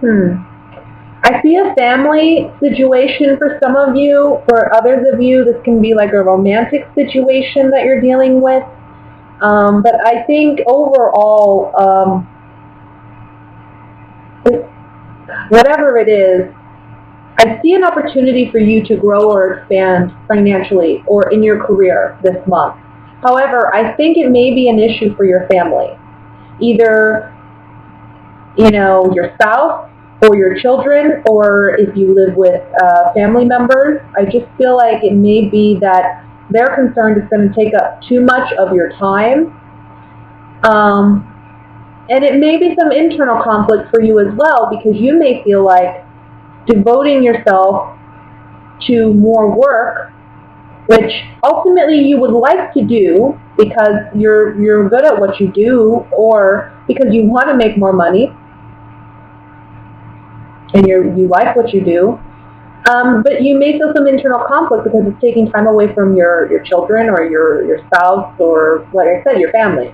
I see a family situation for some of you. For others of you, this can be like a romantic situation that you're dealing with. But I think overall, whatever it is, I see an opportunity for you to grow or expand financially or in your career this month. However, I think it may be an issue for your family. Either, your spouse or your children, or if you live with family members. I just feel like it may be that they're concerned it's going to take up too much of your time. And it may be some internal conflict for you as well, because you may feel like devoting yourself to more work, which ultimately you would like to do because you're good at what you do, or because you want to make more money and you like what you do. But you may feel some internal conflict because it's taking time away from your children or your spouse, or, like I said, your family.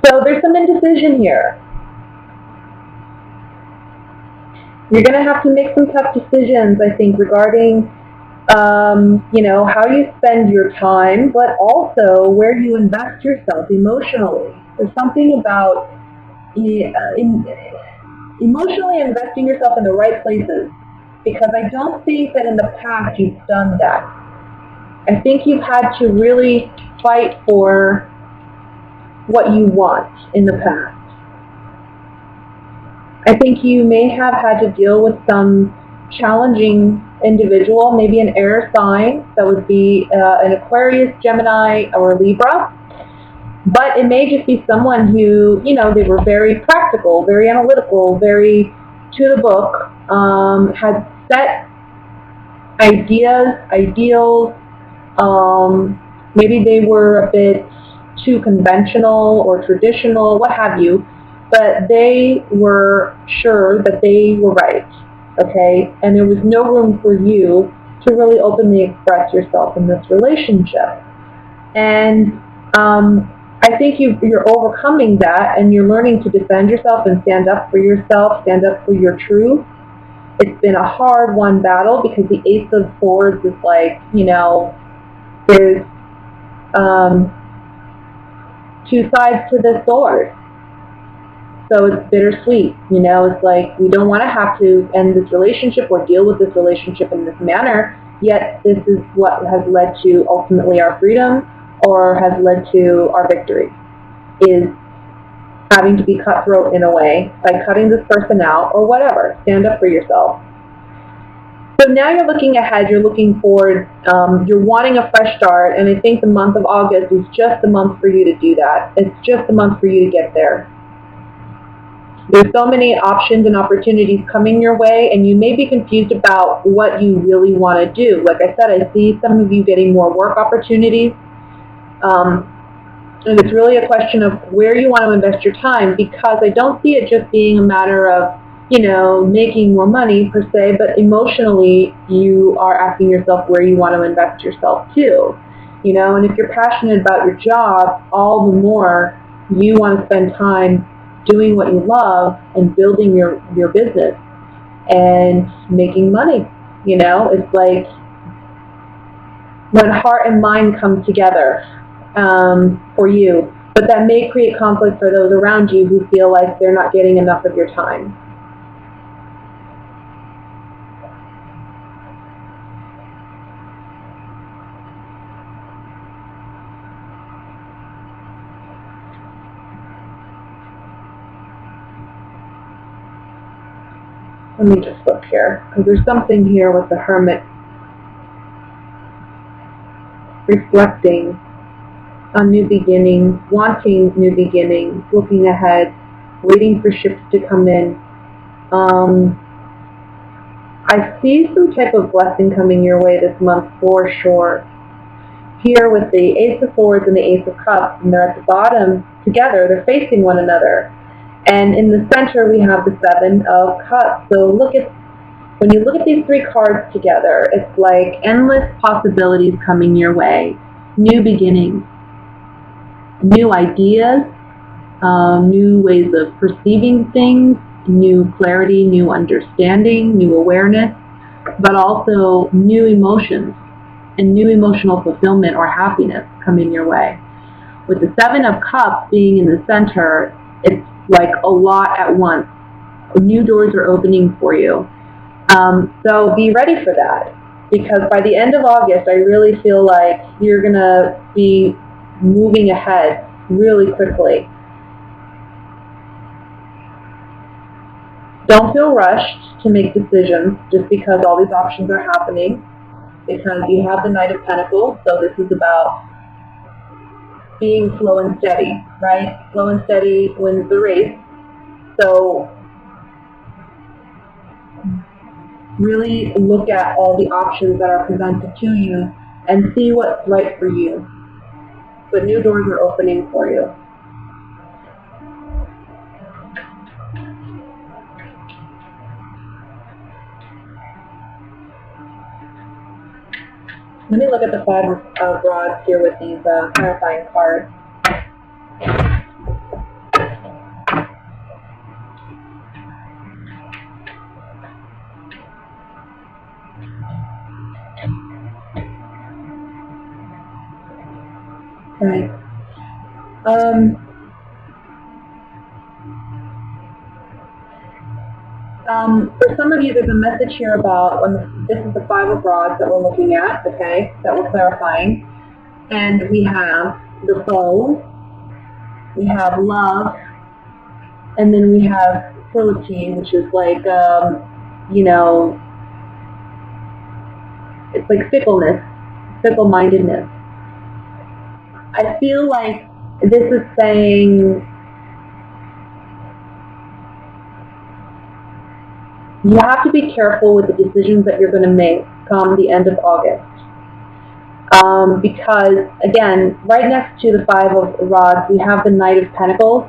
So there's some indecision here. You're going to have to make some tough decisions, I think, regarding how you spend your time, but also where you invest yourself emotionally. There's something about emotionally investing yourself in the right places, because I don't think that in the past you've done that. I think you've had to really fight for what you want in the past. I think you may have had to deal with some challenging individual, maybe an air sign, that would be an Aquarius, Gemini, or Libra. But it may just be someone who, they were very practical, very analytical, very to the book, had set ideals. Maybe they were a bit too conventional or traditional, what have you, but they were sure that they were right, okay? And there was no room for you to really openly express yourself in this relationship. And I think you're overcoming that, and you're learning to defend yourself and stand up for yourself, stand up for your truth. It's been a hard-won battle, because the Ace of Swords is like, there's two sides to the sword. So it's bittersweet, it's like we don't want to have to end this relationship or deal with this relationship in this manner, yet this is what has led to ultimately our freedom, or has led to our victory, is having to be cutthroat in a way by cutting this person out or whatever. Stand up for yourself. So now you're looking ahead, you're looking forward, you're wanting a fresh start, and I think the month of August is just the month for you to do that. It's just the month for you to get there. There's so many options and opportunities coming your way, and you may be confused about what you really want to do. Like I said, I see some of you getting more work opportunities, and it's really a question of where you want to invest your time, because I don't see it just being a matter of making more money per se, but emotionally you are asking yourself where you want to invest yourself too. And if you're passionate about your job, all the more you want to spend time doing what you love and building your business and making money. It's like when heart and mind come together for you, but that may create conflict for those around you who feel like they're not getting enough of your time. Let me just look here, because there's something here with the Hermit reflecting on new beginnings, wanting new beginnings, looking ahead, waiting for ships to come in. I see some type of blessing coming your way this month for sure. Here with the Ace of Swords and the Ace of Cups, and they're at the bottom together, they're facing one another. And in the center we have the Seven of Cups. So when you look at these three cards together, it's like endless possibilities coming your way. New beginnings, new ideas, new ways of perceiving things, new clarity, new understanding, new awareness, but also new emotions and new emotional fulfillment or happiness coming your way. With the Seven of Cups being in the center, it's like a lot at once. New doors are opening for you. So be ready for that, because by the end of August, I really feel like you're going to be moving ahead really quickly. Don't feel rushed to make decisions just because all these options are happening, because you have the Knight of Pentacles, so this is about being slow and steady, right? Slow and steady wins the race. So really look at all the options that are presented to you and see what's right for you. But new doors are opening for you. Let me look at the Five of Rods here with these clarifying cards. Right. For some of you, there's a message here about, this is the Five of Rods that we're looking at, okay, that we're clarifying. And we have the Foe, we have love, and then we have fertility, which is like, you know, it's like fickleness, fickle-mindedness. I feel like this is saying you have to be careful with the decisions that you're going to make come the end of August. Because, again, right next to the Five of Rods, we have the Knight of Pentacles.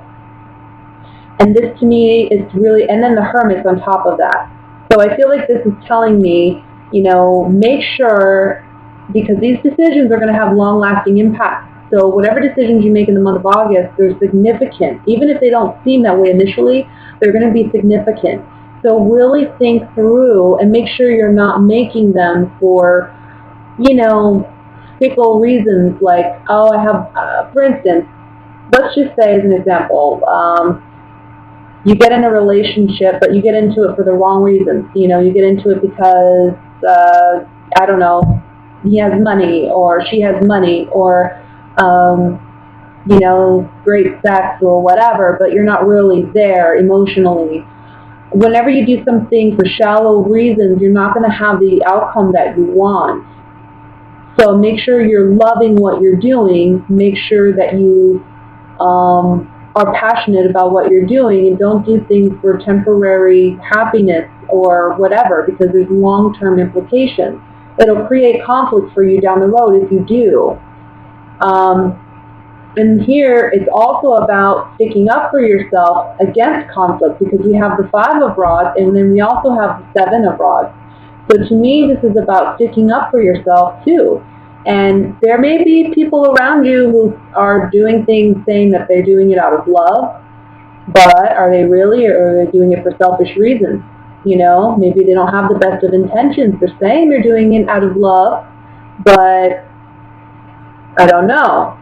And this to me is really, and then the Hermit on top of that. So I feel like this is telling me, you know, make sure, because these decisions are going to have long-lasting impact. So whatever decisions you make in the month of August, they're significant. Even if they don't seem that way initially, they're going to be significant. So really think through and make sure you're not making them for, you know, fickle reasons like, oh, I have, for instance, let's just say as an example, you get in a relationship, but you get into it for the wrong reasons. You know, you get into it because, I don't know, he has money or she has money or, you know, great sex or whatever, but you're not really there emotionally. Whenever you do something for shallow reasons, you're not going to have the outcome that you want. So make sure you're loving what you're doing. Make sure that you are passionate about what you're doing, and don't do things for temporary happiness or whatever, because there's long-term implications. It'll create conflict for you down the road if you do. And here, it's also about sticking up for yourself against conflict, because we have the Five of Rods, and then we also have the Seven of Rods. So to me, this is about sticking up for yourself, too. And there may be people around you who are doing things saying that they're doing it out of love, but are they really, or are they doing it for selfish reasons? You know, maybe they don't have the best of intentions. They're saying they're doing it out of love, but I don't know.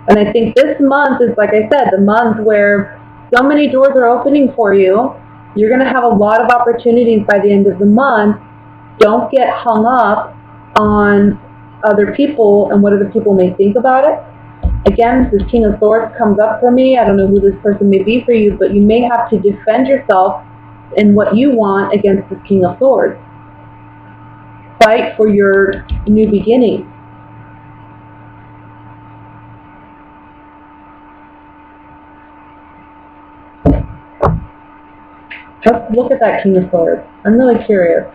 And I think this month is, like I said, the month where so many doors are opening for you. You're going to have a lot of opportunities by the end of the month. Don't get hung up on other people and what other people may think about it. Again, this King of Swords comes up for me. I don't know who this person may be for you, but you may have to defend yourself in what you want against this King of Swords. Fight for your new beginning. Let's look at that King of Swords. I'm really curious.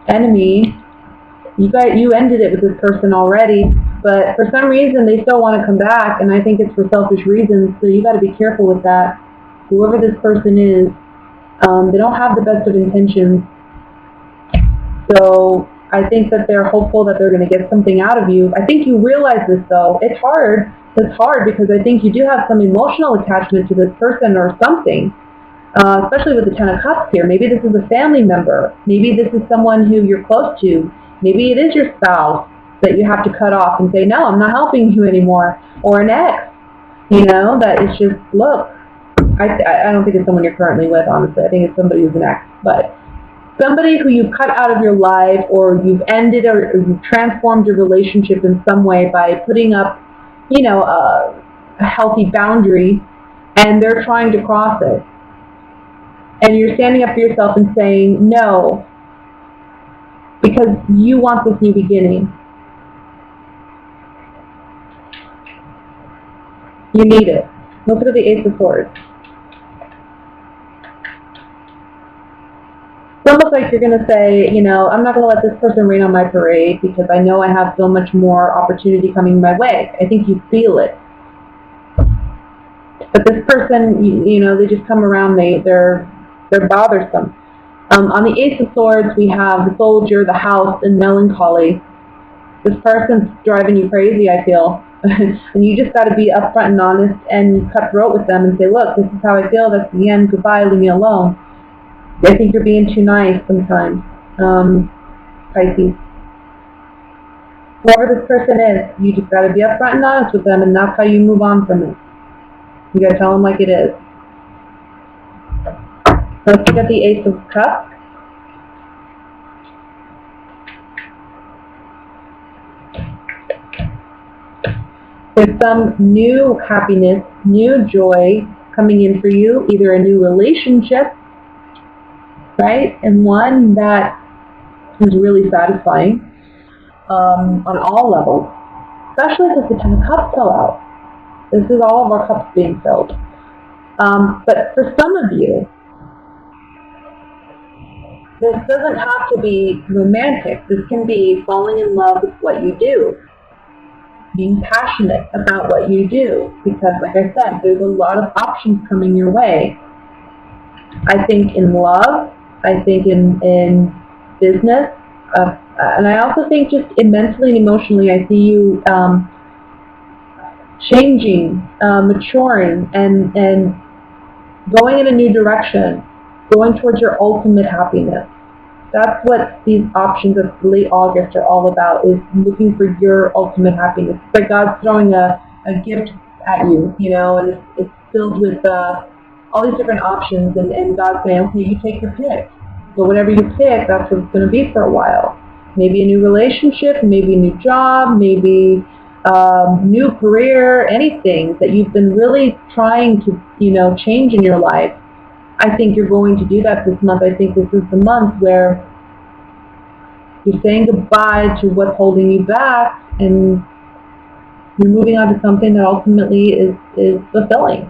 Enemy. You ended it with this person already, but for some reason they still want to come back, and I think it's for selfish reasons, so you got to be careful with that. Whoever this person is, they don't have the best of intentions. So I think that they're hopeful that they're going to get something out of you. I think you realize this, though. It's hard. It's hard because I think you do have some emotional attachment to this person or something, especially with the Ten of Cups here. Maybe this is a family member. Maybe this is someone who you're close to. Maybe it is your spouse that you have to cut off and say, no, I'm not helping you anymore. Or an ex, that is just, look, I don't think it's someone you're currently with, honestly. I think it's somebody who's an ex. But somebody who you've cut out of your life, or you've ended, or you've transformed your relationship in some way by putting up, a healthy boundary, and they're trying to cross it. And you're standing up for yourself and saying no, because you want this new beginning. You need it. Look at the Ace of Swords. It's almost like you're going to say, I'm not going to let this person rain on my parade because I know I have so much more opportunity coming my way. I think you feel it. But this person, they just come around, they're bothersome. On the Ace of Swords, we have the Soldier, the House, and Melancholy. This person's driving you crazy, I feel. And you just got to be upfront and honest and cutthroat with them and say, look, this is how I feel. That's the end. Goodbye. Leave me alone. I think you're being too nice sometimes, Pisces. Whoever this person is, you just got to be upfront and honest with them, and that's how you move on from it. You got to tell them like it is. Let's look at the Ace of Cups. There's some new happiness, new joy coming in for you, either a new relationship, right, and one that is really satisfying on all levels, especially because the Ten of Cups fell out. This is all of our cups being filled. But for some of you, this doesn't have to be romantic. This can be falling in love with what you do, being passionate about what you do, because like I said, there's a lot of options coming your way. I think in love, I think in business, and I also think just mentally and emotionally, I see you changing, maturing, and going in a new direction, going towards your ultimate happiness. That's what these options of late August are all about, is looking for your ultimate happiness. It's like God's throwing a gift at you, and it's filled with all these different options, and God's saying, okay, you take your pick. But whatever you pick, that's what it's going to be for a while. Maybe a new relationship, maybe a new job, maybe new career, anything that you've been really trying to, change in your life. I think you're going to do that this month. I think this is the month where you're saying goodbye to what's holding you back, and you're moving on to something that ultimately is fulfilling.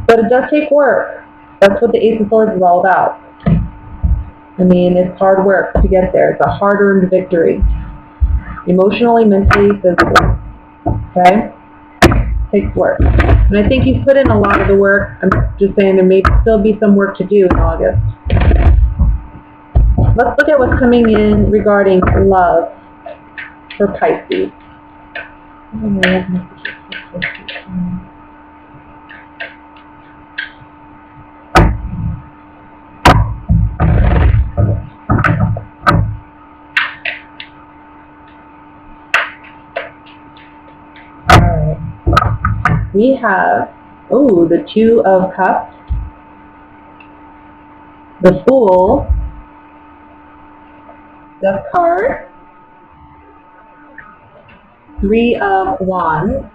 But it does take work. That's what the Ace of Swords is all about. I mean, it's hard work to get there. It's a hard-earned victory. Emotionally, mentally, physically. Okay? Takes work. And I think you've put in a lot of the work. I'm just saying there may still be some work to do in August. Let's look at what's coming in regarding love for Pisces. We have, the Two of Cups, the Fool, the card, Three of Wands,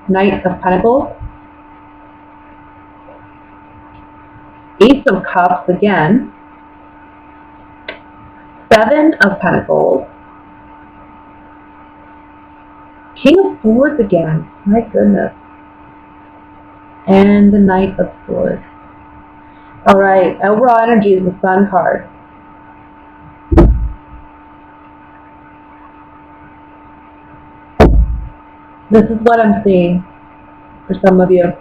Knight of Pentacles, Ace of Cups again, Seven of Pentacles, King of Swords again, my goodness, and the Knight of Swords. All right, overall energy is the Sun card. This is what I'm seeing for some of you.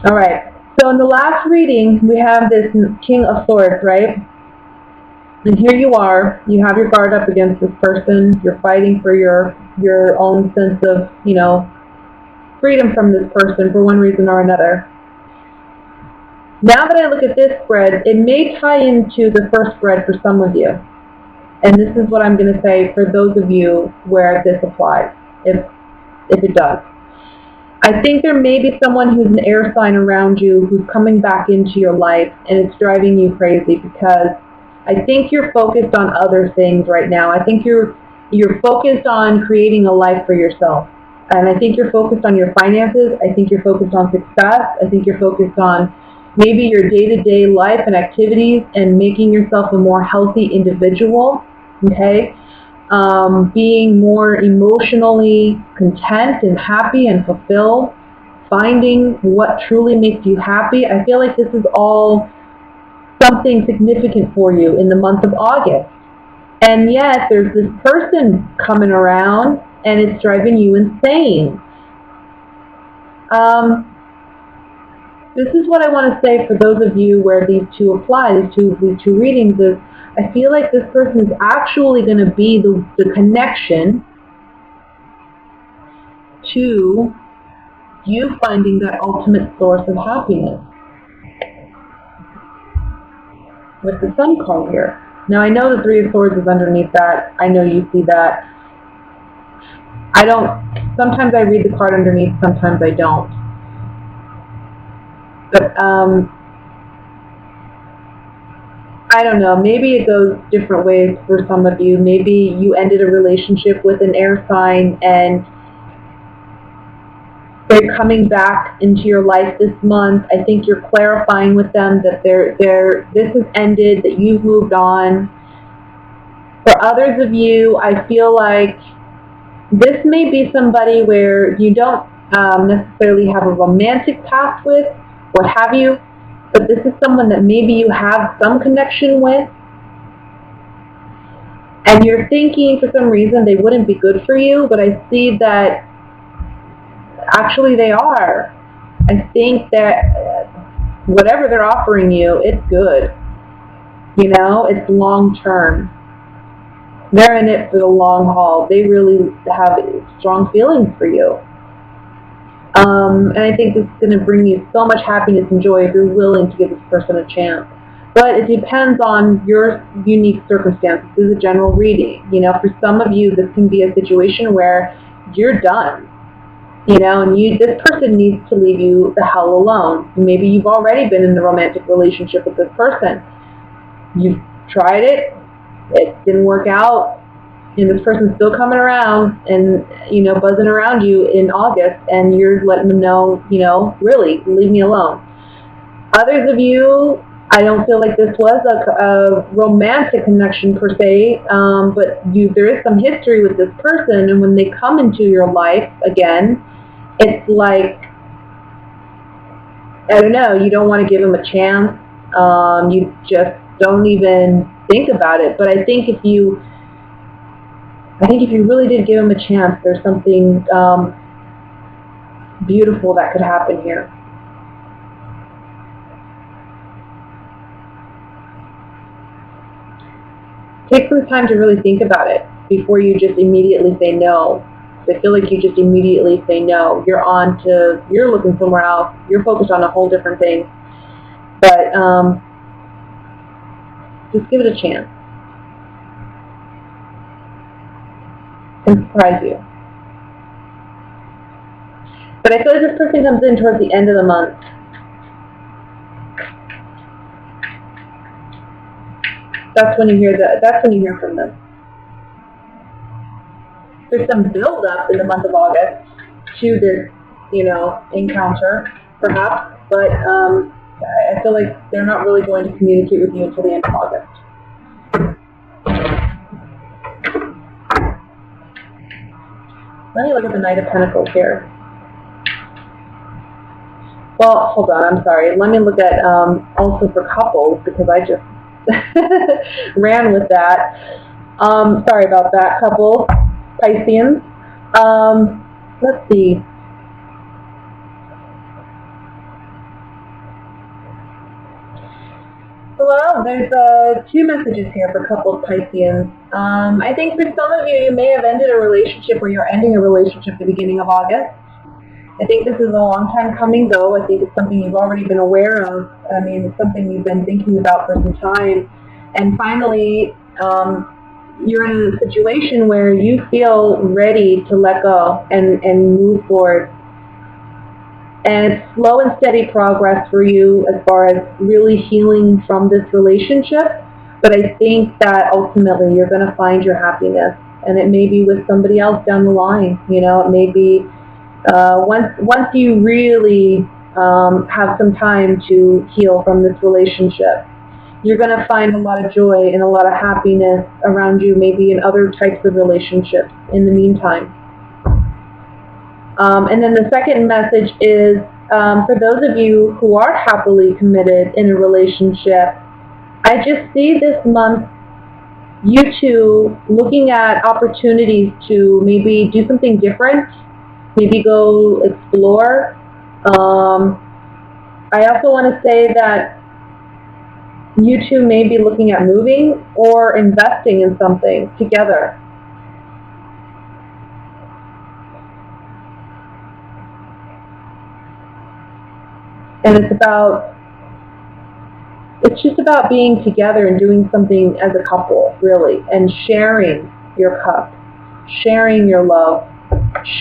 All right. So in the last reading, we have this King of Swords, right? And here you are. You have your guard up against this person. You're fighting for your own sense of, freedom from this person for one reason or another. Now that I look at this spread, it may tie into the first spread for some of you. And this is what I'm going to say for those of you where this applies, if it does. I think there may be someone who's an air sign around you who's coming back into your life, and it's driving you crazy because I think you're focused on other things right now. I think you're focused on creating a life for yourself. And I think you're focused on your finances. I think you're focused on success. I think you're focused on maybe your day-to-day life and activities and making yourself a more healthy individual, okay? Being more emotionally content and happy and fulfilled, finding what truly makes you happy. I feel like this is all something significant for you in the month of August. And yet there's this person coming around and it's driving you insane. This is what I want to say for those of you where these two apply, these two readings is, I feel like this person is actually going to be the connection to you finding that ultimate source of happiness. With the Sun card here. Now I know the Three of Swords is underneath that. I know you see that. Sometimes I read the card underneath, sometimes I don't. But I don't know, maybe it goes different ways for some of you. Maybe you ended a relationship with an air sign and they're coming back into your life this month. I think you're clarifying with them that this has ended, that you've moved on. For others of you, I feel like this may be somebody where you don't necessarily have a romantic past with, what have you, but this is someone that maybe you have some connection with, and you're thinking for some reason they wouldn't be good for you, but I see that actually they are. I think that whatever they're offering you, it's good. It's long term. They're in it for the long haul. They really have strong feelings for you. And I think this is going to bring you so much happiness and joy if you're willing to give this person a chance. But it depends on your unique circumstances. This is a general reading. For some of you, this can be a situation where you're done. And this person needs to leave you the hell alone. Maybe you've already been in the romantic relationship with this person. You've tried it. It didn't work out. And this person's still coming around and, buzzing around you in August, and you're letting them know, really, leave me alone. Others of you, I don't feel like this was a romantic connection per se, but there is some history with this person, and when they come into your life again, it's like, I don't know, you don't want to give them a chance. You just don't even think about it. But I think if you really did give them a chance, there's something beautiful that could happen here. Take some time to really think about it before you just immediately say no. I feel like you just immediately say no. You're looking somewhere else. You're focused on a whole different thing. But just give it a chance. And surprise you. But I feel like this person comes in towards the end of the month. That's when you hear from them. There's some build up in the month of August to this, encounter, perhaps, but I feel like they're not really going to communicate with you until the end of August. Let me look at the Knight of Pentacles here. Well, hold on, I'm sorry. Let me look at also for couples, because I just ran with that. Sorry about that, couple. Pisces. Let's see. Well, there's two messages here for couples Pisceans. I think for some of you, you may have ended a relationship or you're ending a relationship at the beginning of August. I think this is a long time coming, though. I think it's something you've already been aware of. I mean, it's something you've been thinking about for some time. And finally, you're in a situation where you feel ready to let go and move forward. And it's slow and steady progress for you as far as really healing from this relationship. But I think that ultimately you're going to find your happiness. And it may be with somebody else down the line. You know, it may be once you really have some time to heal from this relationship. You're going to find a lot of joy and a lot of happiness around you, maybe in other types of relationships in the meantime. And then the second message is for those of you who are happily committed in a relationship, I just see this month you two looking at opportunities to maybe do something different, maybe go explore. I also want to say that you two may be looking at moving or investing in something together. And it's just about being together and doing something as a couple, really, and sharing your cup, sharing your love,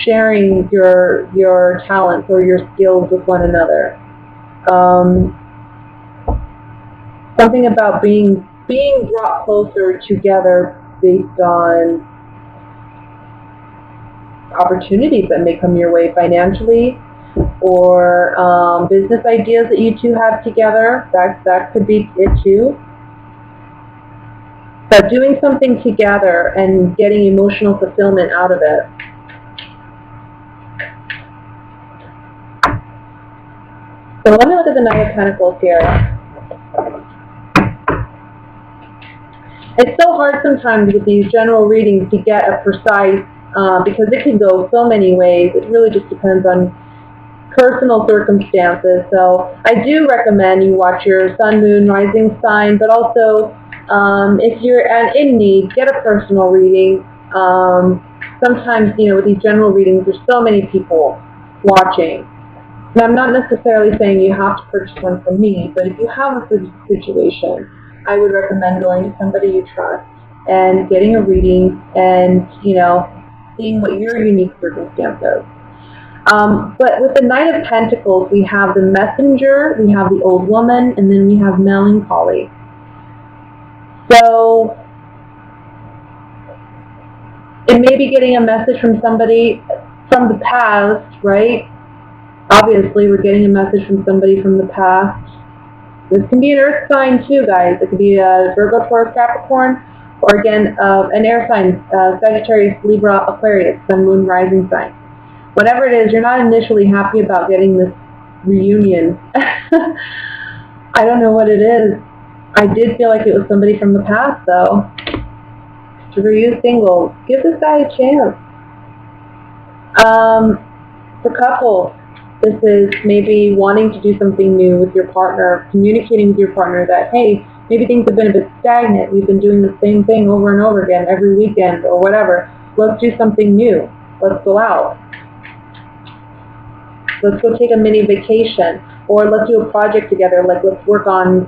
sharing your talents or your skills with one another. Something about being brought closer together based on opportunities that may come your way financially, or business ideas that you two have together. That could be it too. But doing something together and getting emotional fulfillment out of it. So let me look at the Knight of Pentacles here. It's so hard sometimes with these general readings to get a precise, because it can go so many ways. It really just depends on personal circumstances. So I do recommend you watch your sun, moon, rising sign, but also if you're in need, get a personal reading. Sometimes, you know, with these general readings, there's so many people watching. And I'm not necessarily saying you have to purchase one from me, but if you have a situation, I would recommend going to somebody you trust and getting a reading and, you know, seeing what your unique circumstance is. But with the Knight of Pentacles, we have the Messenger, we have the Old Woman, and then we have Melancholy. So it may be getting a message from somebody from the past, right? Obviously, we're getting a message from somebody from the past. This can be an earth sign too, guys. It could be a Virgo, Taurus, Capricorn, or again, an air sign, Sagittarius, Libra, Aquarius, Sun, Moon, Rising sign. Whatever it is, you're not initially happy about getting this reunion. I don't know what it is. I did feel like it was somebody from the past, though. For you singles, give this guy a chance. For couples, this is maybe wanting to do something new with your partner, communicating with your partner that, hey, maybe things have been a bit stagnant. We've been doing the same thing over and over again every weekend or whatever. Let's do something new. Let's go out. Let's go take a mini vacation, or let's do a project together, like let's work on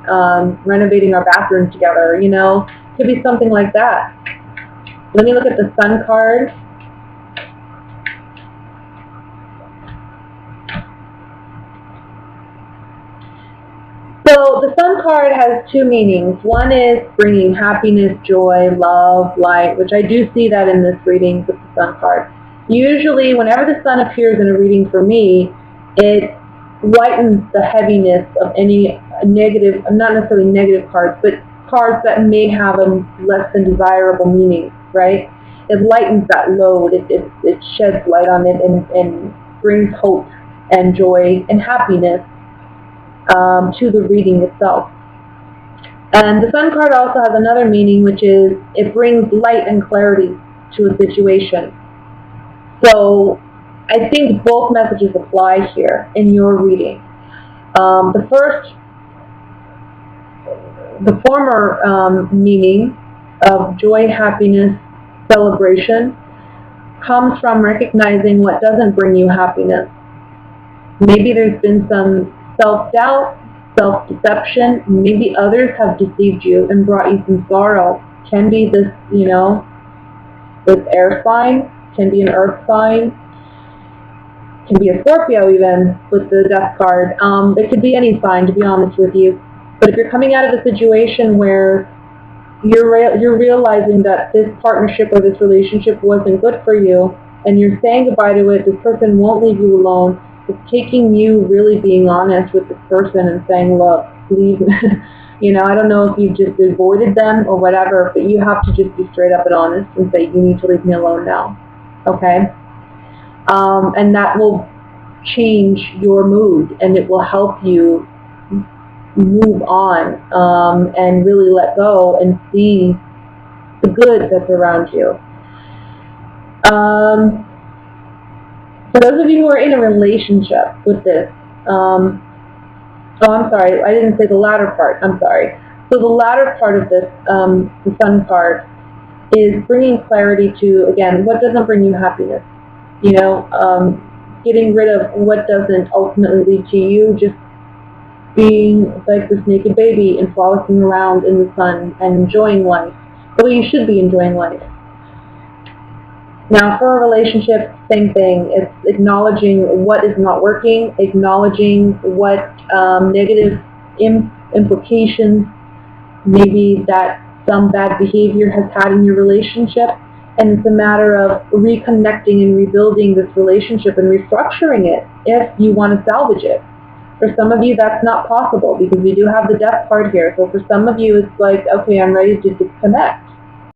renovating our bathroom together, you know. It could be something like that. Let me look at the Sun card. So the Sun card has two meanings. One is bringing happiness, joy, love, light, which I do see that in this reading with the Sun card. Usually, whenever the Sun appears in a reading for me, it lightens the heaviness of any negative, not necessarily negative cards, but cards that may have a less than desirable meaning, right? It lightens that load. It sheds light on it and brings hope and joy and happiness to the reading itself. And the Sun card also has another meaning, which is it brings light and clarity to a situation. So I think both messages apply here in your reading. The first the former meaning of joy, happiness, celebration comes from recognizing what doesn't bring you happiness. Maybe there's been some self-doubt, self-deception. Maybe others have deceived you and brought you some sorrow. Can be this, this air sign, can be an earth sign, can be a Scorpio even with the death card. It could be any sign, to be honest with you. But if you're coming out of a situation where you're realizing that this partnership or this relationship wasn't good for you, and you're saying goodbye to it, this person won't leave you alone. It's taking you really being honest with this person and saying, look, leave me. I don't know if you've just avoided them or whatever, but you have to just be straight up and honest and say, you need to leave me alone now. Okay? And that will change your mood, and it will help you move on and really let go and see the good that's around you. For those of you who are in a relationship with this, I'm sorry, I didn't say the latter part, I'm sorry. So the latter part of this, the Sun card, is bringing clarity to, again, what doesn't bring you happiness. Getting rid of what doesn't ultimately lead to you just being like this naked baby and frolicking around in the sun and enjoying life the way you should be enjoying life. Now, for a relationship, same thing. It's acknowledging what is not working, acknowledging what negative implications maybe that some bad behavior has had in your relationship, and it's a matter of reconnecting and rebuilding this relationship and restructuring it if you want to salvage it. For some of you, that's not possible because we do have the death card here. So for some of you, it's like, okay, I'm ready to disconnect.